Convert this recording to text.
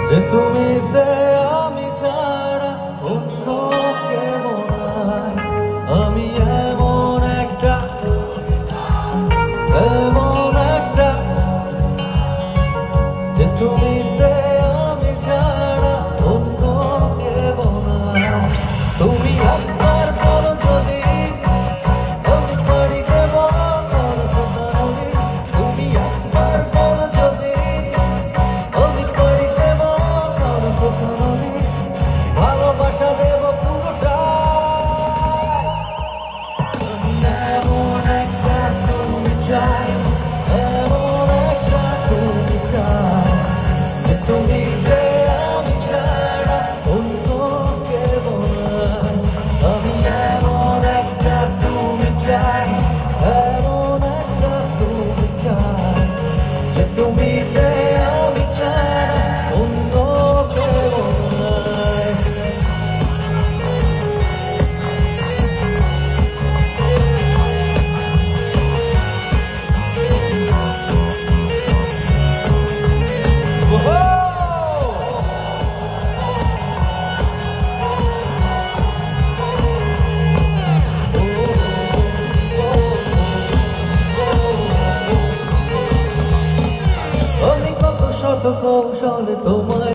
যে তুমিতে আমি ছাড়া অন্য কেউ নাই। আমি এমন একটা যে তুমিতে আমি ছাড়া অন্য কেউ নাই। তুমি একবার বলো যদি আমি পাড়ি দেব করসোতা নদী। তুমি একবার বলো যদি আমি পাড়ি দেব করসোতা নদী। ভালোবাসা দেব পুরোটাই। আমি এমন একটা তুমি চাই, এমন একটা তুমি চাই যে তুমিতে আমি ছাড়া অন্য কেউ নাই। আমি এমন একটা তুমি চাই, এমন একটা তুমি চাই যে তুমিতে আমি ছাড়া অন্য কেউ নাই। আমি কত শত কৌশলে তোমায়